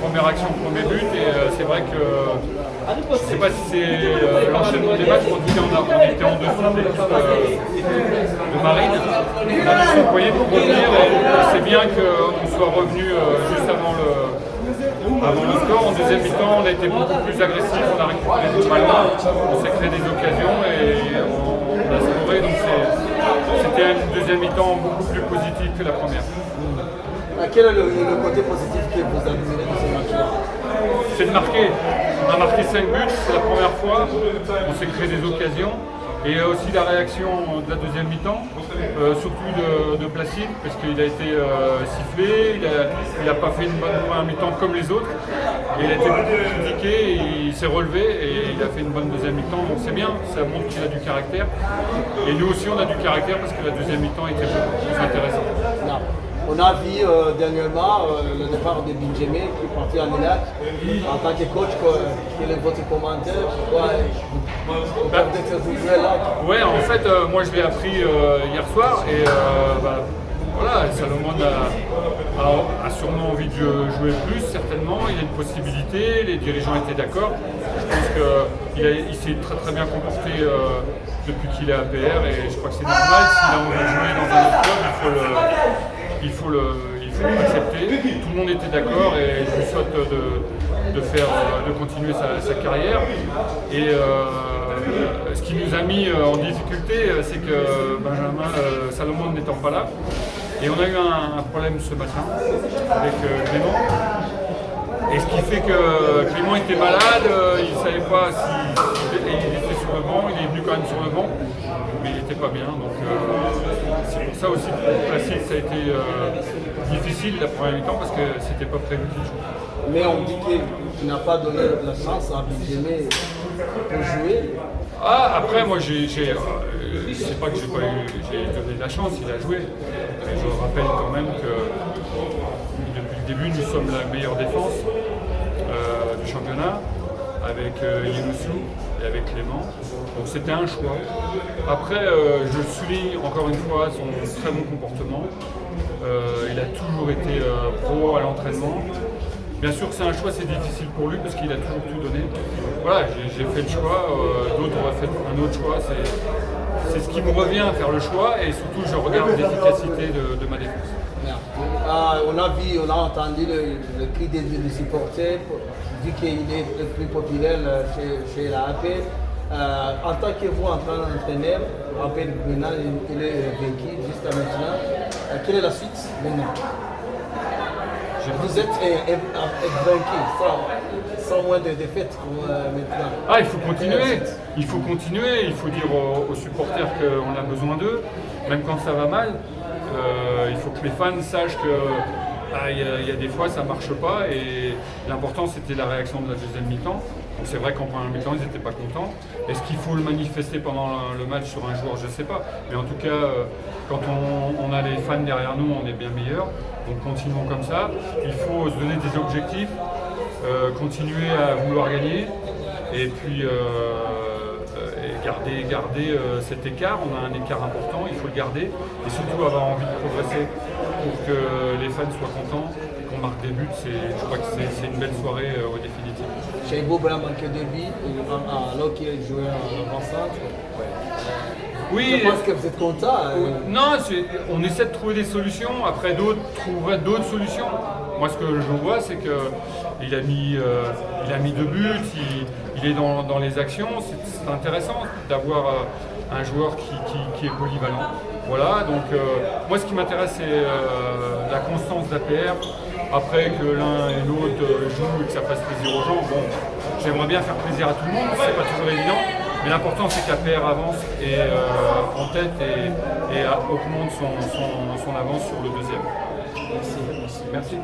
première action, premier but, et c'est vrai que je ne sais pas si c'est l'enchaînement des matchs, on était en dessous de l'équipe de Marine. On a dû s'employer pour revenir, et c'est bien qu'on soit revenu juste avant le score. En deuxième mi-temps, on a été beaucoup plus agressif, on a récupéré des ballons, on s'est créé des occasions et on a scoré. Donc c'était une deuxième mi-temps beaucoup plus positive que la première. Quel est le côté positif que vous admirez dans ce match-là? C'est de marquer. On a marqué 5 buts, c'est la première fois. On s'est créé des occasions. Et aussi la réaction de la deuxième mi-temps, surtout de Placide, parce qu'il a été sifflé, il n'a pas fait une bonne première mi-temps comme les autres. Et il a été beaucoup critiqué, il s'est relevé et il a fait une bonne deuxième mi-temps, donc c'est bien, ça montre qu'il a du caractère. Et nous aussi on a du caractère parce que la deuxième mi-temps était beaucoup plus intéressante. Non. On a vu dernièrement le départ de Benjamin qui est parti en Irak. En tant que coach, quel est votre commentaire? Pourquoi vous perdez ce joueur-là? Ouais, en fait, moi je l'ai appris hier soir et voilà, Salomon a sûrement envie de jouer plus, certainement. Il a une possibilité, les dirigeants étaient d'accord. Je pense qu'il s'est très bien comporté depuis qu'il est à PR et je crois que c'est normal. S'il a envie de jouer dans un autre club, il faut l'accepter. Tout le monde était d'accord et je lui souhaite de continuer sa carrière. Et ce qui nous a mis en difficulté, c'est que Benjamin Salomon n'étant pas là. Et on a eu un problème ce matin avec Clément. Et ce qui fait que Clément était malade, il ne savait pas s'il était sur le banc, il est venu quand même sur le banc, mais il n'était pas bien. Donc c'est pour ça aussi que Placide, ça a été difficile la première mi-temps parce que c'était pas prévu qu'il joue. Mais on dit qu'il n'a pas donné la chance à Benjamin de jouer. Ah, après, moi, c'est pas que j'ai donné de la chance, il a joué. Et je rappelle quand même que depuis le début, nous sommes la meilleure défense du championnat, avec Youssou et avec Clément. Donc c'était un choix. Après, je souligne encore une fois son très bon comportement. Il a toujours été pro à l'entraînement. Bien sûr que c'est un choix, c'est difficile pour lui parce qu'il a toujours tout donné. Voilà, j'ai fait le choix, d'autres auraient fait un autre choix. C'est ce qui me revient à faire le choix et surtout je regarde l'efficacité de ma défense. On a entendu le cri des supporters, vu qu'il est le plus populaire chez la AP. En tant que vous, en tant qu'entraîneur, après maintenant il est vaincu jusqu'à maintenant. Quelle est la suite maintenant? Vous êtes vaincu, sans moins de défaites maintenant. Ah, il faut continuer, il faut dire aux supporters qu'on a besoin d'eux, même quand ça va mal. Il faut que les fans sachent que y a des fois ça ne marche pas et l'important c'était la réaction de la deuxième mi-temps. Donc c'est vrai qu'en première mi-temps ils n'étaient pas contents. Est-ce qu'il faut le manifester pendant le match sur un joueur? Je ne sais pas. Mais en tout cas, quand on a les fans derrière nous, on est bien meilleur. Donc continuons comme ça. Il faut se donner des objectifs, continuer à vouloir gagner et puis garder cet écart. On a un écart important, il faut le garder et surtout avoir envie de progresser pour que les fans soient contents et qu'on marque des buts. Je crois que c'est une belle soirée au définitif. Chez vous, il a manqué de buts alors qu'il jouait en avant-centre. Oui, je pense que vous êtes content. Non, on essaie de trouver des solutions. Après, d'autres trouveraient d'autres solutions. Moi, ce que je vois, c'est qu'il a mis 2 buts, il est dans les actions. C'est intéressant d'avoir un joueur qui est polyvalent. Voilà, donc moi, ce qui m'intéresse, c'est la constance d'APR. Après que l'un et l'autre jouent et que ça fasse plaisir aux gens, bon, j'aimerais bien faire plaisir à tout le monde, c'est pas toujours évident. Mais l'important c'est qu'APR avance et en tête et augmente son avance sur le deuxième. Merci. Merci.